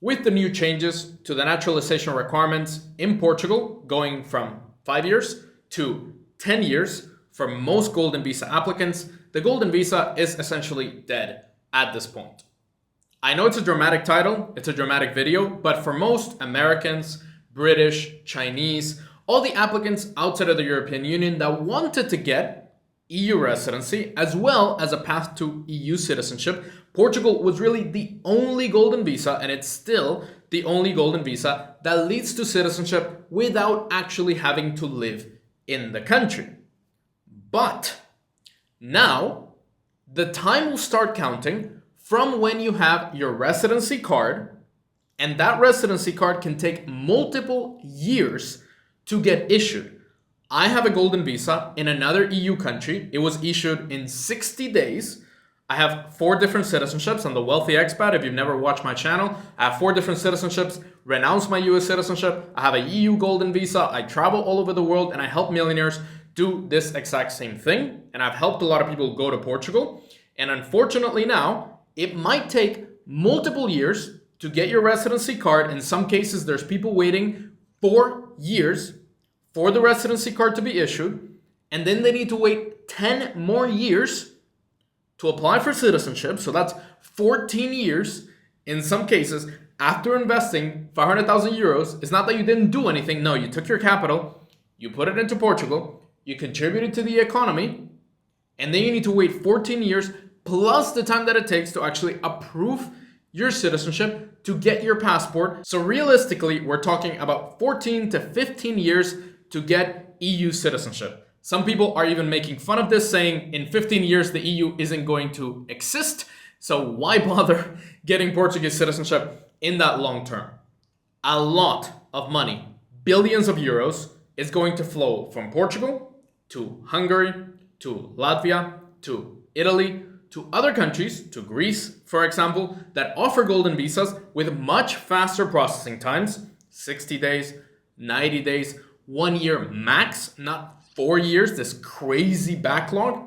With the new changes to the naturalization requirements in Portugal, going from 5 years to 10 years for most golden visa applicants, the golden visa is essentially dead at this point. I know it's a dramatic title, it's a dramatic video, but for most Americans, British, Chinese, all the applicants outside of the European Union that wanted to get EU residency as well as a path to EU citizenship, Portugal was really the only golden visa, and it's still the only golden visa that leads to citizenship without actually having to live in the country. But now the time will start counting from when you have your residency card, and that residency card can take multiple years to get issued. I have a golden visa in another EU country. It was issued in 60 days. I have 4 different citizenships. I'm the Wealthy Expat. If you've never watched my channel, I have 4 different citizenships, renounced my US citizenship. I have a EU golden visa. I travel all over the world and I help millionaires do this exact same thing. And I've helped a lot of people go to Portugal. And unfortunately now, it might take multiple years to get your residency card. In some cases, there's people waiting 4 years for the residency card to be issued, and then they need to wait 10 more years to apply for citizenship. So that's 14 years in some cases after investing 500,000 euros. It's not that you didn't do anything. No, you took your capital, you put it into Portugal, you contributed to the economy, and then you need to wait 14 years plus the time that it takes to actually approve your citizenship to get your passport. So realistically, we're talking about 14 to 15 years to get EU citizenship. Some people are even making fun of this, saying in 15 years the EU isn't going to exist, so why bother getting Portuguese citizenship in that long term? A lot of money, billions of euros, is going to flow from Portugal to Hungary, to Latvia, to Italy, to other countries, to Greece, for example, that offer golden visas with much faster processing times, 60 days, 90 days, 1 year max, not 4 years, this crazy backlog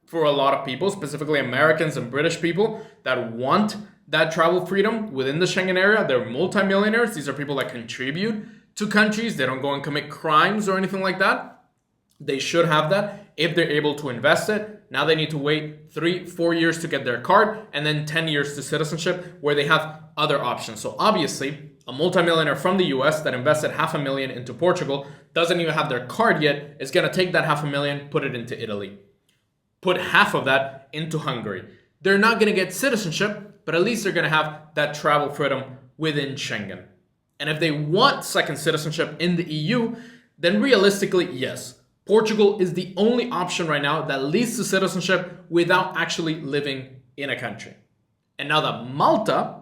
for a lot of people, specifically Americans and British people that want that travel freedom within the Schengen area. They're multimillionaires. These are people that contribute to countries. They don't go and commit crimes or anything like that. They should have that if they're able to invest it. Now they need to wait 3-4 years to get their card, and then 10 years to citizenship, where they have other options. So obviously, a multimillionaire from the US that invested $500,000 into Portugal doesn't even have their card yet, is going to take that $500,000, put it into Italy, put half of that into Hungary. They're not going to get citizenship, but at least they're going to have that travel freedom within Schengen. And if they want second citizenship in the EU, then realistically, yes, Portugal is the only option right now that leads to citizenship without actually living in a country. And now that Malta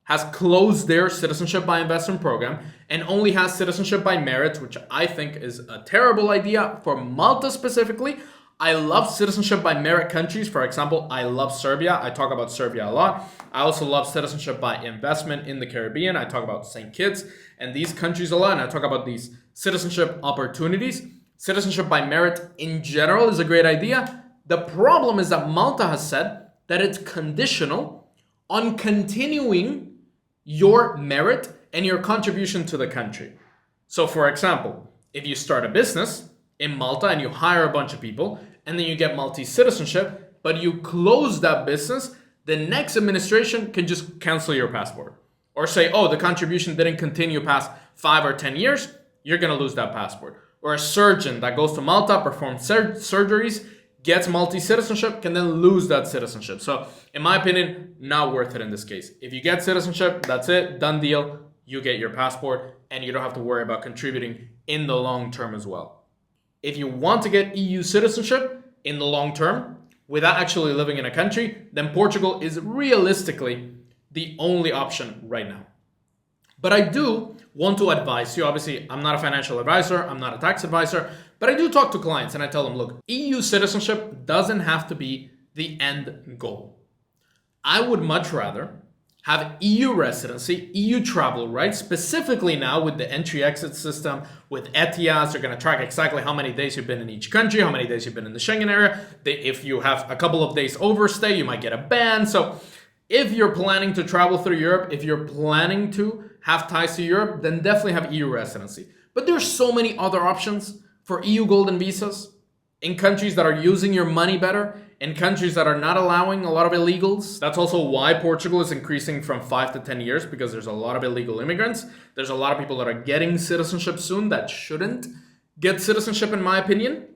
has closed their citizenship by investment program and only has citizenship by merit, which I think is a terrible idea for Malta specifically. I love citizenship by merit countries. For example, I love Serbia. I talk about Serbia a lot. I also love citizenship by investment in the Caribbean. I talk about St. Kitts and these countries a lot, and I talk about these citizenship opportunities. Citizenship by merit in general is a great idea. The problem is that Malta has said that it's conditional on continuing your merit and your contribution to the country. So for example, if you start a business in Malta and you hire a bunch of people and then you get Maltese citizenship, but you close that business, the next administration can just cancel your passport or say, oh, the contribution didn't continue past 5 or 10 years, you're going to lose that passport. Or a surgeon that goes to Malta, performs surgeries, gets Maltese citizenship, can then lose that citizenship. So in my opinion, not worth it in this case. If you get citizenship, that's it, done deal. You get your passport and you don't have to worry about contributing in the long term as well. If you want to get EU citizenship in the long term without actually living in a country, then Portugal is realistically the only option right now. But I do want to advise you. Obviously, I'm not a financial advisor, I'm not a tax advisor, but I do talk to clients and I tell them, look, EU citizenship doesn't have to be the end goal. I would much rather have EU residency, EU travel rights, specifically now with the entry-exit system, with ETIAS. They're going to track exactly how many days you've been in each country, how many days you've been in the Schengen area. If you have a couple of days overstay, you might get a ban. So If you're planning to travel through Europe, if you're planning to have ties to Europe, then definitely have EU residency. But there's so many other options for EU golden visas in countries that are using your money better, in countries that are not allowing a lot of illegals. That's also why Portugal is increasing from 5 to 10 years, because there's a lot of illegal immigrants. There's a lot of people that are getting citizenship soon that shouldn't get citizenship, in my opinion.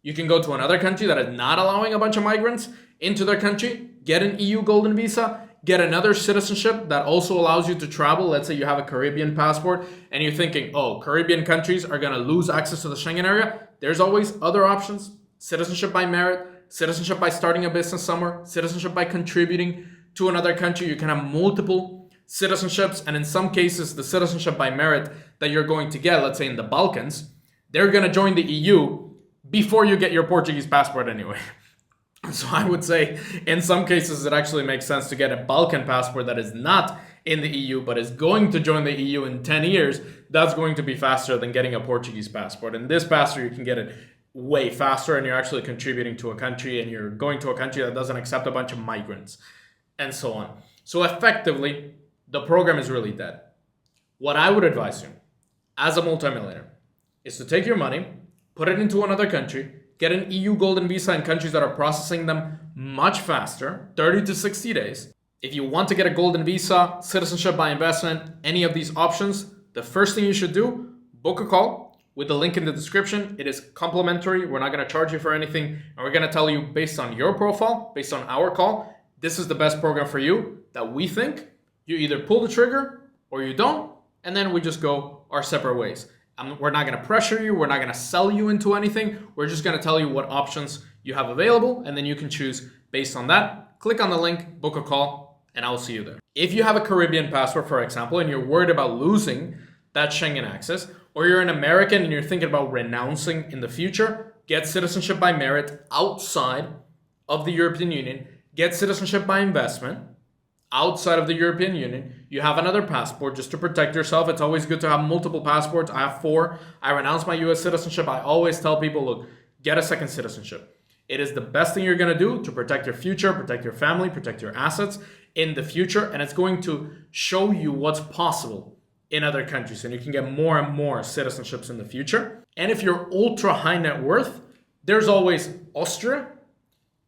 You can go to another country that is not allowing a bunch of migrants into their country, get an EU golden visa, get another citizenship that also allows you to travel. Let's say you have a Caribbean passport and you're thinking, oh, Caribbean countries are going to lose access to the Schengen area. There's always other options. Citizenship by merit, citizenship by starting a business somewhere, citizenship by contributing to another country. You can have multiple citizenships, and in some cases, the citizenship by merit that you're going to get, let's say in the Balkans, they're going to join the EU before you get your Portuguese passport anyway. So I would say in some cases it actually makes sense to get a Balkan passport that is not in the EU but is going to join the EU in 10 years. That's going to be faster than getting a Portuguese passport. And this passport, you can get it way faster, and you're actually contributing to a country, and you're going to a country that doesn't accept a bunch of migrants and so on. So effectively, the program is really dead. What I would advise you as a multimillionaire is to take your money, put it into another country, get an EU golden visa in countries that are processing them much faster, 30 to 60 days. If you want to get a golden visa, citizenship by investment, any of these options, the first thing you should do, book a call with the link in the description. It is complimentary. We're not going to charge you for anything. And we're going to tell you based on your profile, based on our call, this is the best program for you that we think. You either pull the trigger or you don't. And then we just go our separate ways. We're not going to pressure you. We're not going to sell you into anything. We're just going to tell you what options you have available, and then you can choose based on that. Click on the link, book a call, and I'll see you there. If you have a Caribbean passport, for example, and you're worried about losing that Schengen access, or you're an American and you're thinking about renouncing in the future, get citizenship by merit outside of the European Union, get citizenship by investment outside of the European Union. You have another passport just to protect yourself. It's always good to have multiple passports. I have 4. I renounced my US citizenship. I always tell people, look, get a second citizenship. It is the best thing you're going to do to protect your future, protect your family, protect your assets in the future. And it's going to show you what's possible in other countries. And you can get more and more citizenships in the future. And if you're ultra high net worth, there's always Austria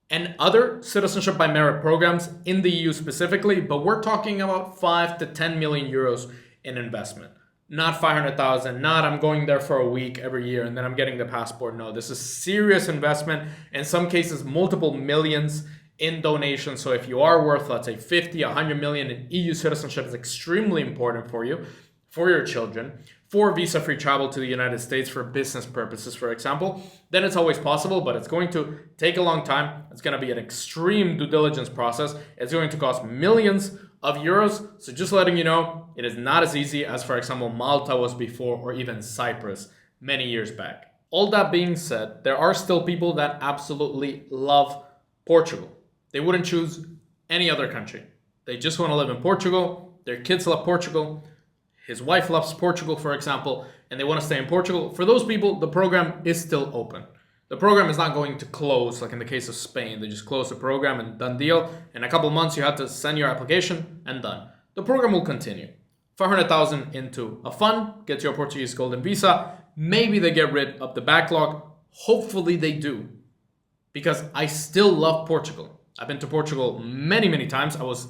and other citizenship by merit programs in the EU specifically, but we're talking about 5 to 10 million euros in investment. Not 500,000, not I'm going there for a week every year and then I'm getting the passport. No, this is serious investment. In some cases, multiple millions in donations. So if you are worth, let's say 50, 100 million in EU citizenship is extremely important for you, for your children, for visa-free travel to the United States for business purposes, for example, then it's always possible, but it's going to take a long time. It's going to be an extreme due diligence process. It's going to cost millions of euros. So just letting you know, it is not as easy as, for example, Malta was before, or even Cyprus many years back. All that being said, there are still people that absolutely love Portugal. They wouldn't choose any other country. They just want to live in Portugal. Their kids love Portugal. His wife loves Portugal, for example, and they want to stay in Portugal. For those people, the program is still open. The program is not going to close, like in the case of Spain. They just close the program and done deal. In a couple of months, you have to send your application and done. The program will continue. 500,000 into a fund, gets your Portuguese golden visa. Maybe they get rid of the backlog. Hopefully they do, because I still love Portugal. I've been to Portugal many, many times. I was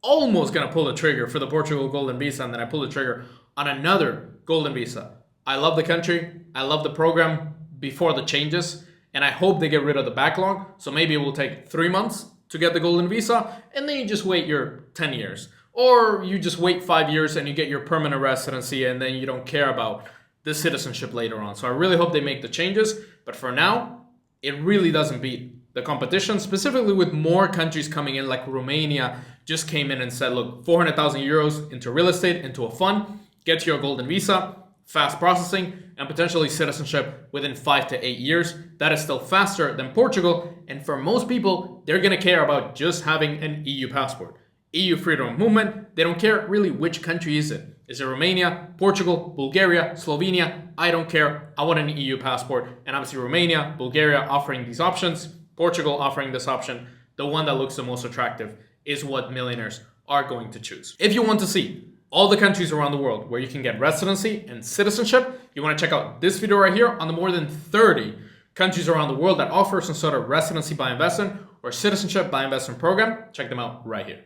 almost going to pull the trigger for the Portugal golden visa, and then I pulled the trigger on another golden visa. I love the country. I love the program before the changes, and I hope they get rid of the backlog. So maybe it will take 3 months to get the golden visa, and then you just wait your 10 years. Or you just wait 5 years and you get your permanent residency, and then you don't care about the citizenship later on. So I really hope they make the changes. But for now, it really doesn't beat the competition, specifically with more countries coming in, like Romania just came in and said, look, 400,000 euros into real estate, into a fund, get your golden visa, fast processing, and potentially citizenship within 5 to 8 years. That is still faster than Portugal. And for most people, they're going to care about just having an EU passport. EU freedom of movement. They don't care really which country is it. Is it Romania, Portugal, Bulgaria, Slovenia? I don't care. I want an EU passport. And obviously Romania, Bulgaria offering these options, Portugal offering this option. The one that looks the most attractive is what millionaires are going to choose. If you want to see all the countries around the world where you can get residency and citizenship, you want to check out this video right here on the more than 30 countries around the world that offer some sort of residency by investment or citizenship by investment program. Check them out right here.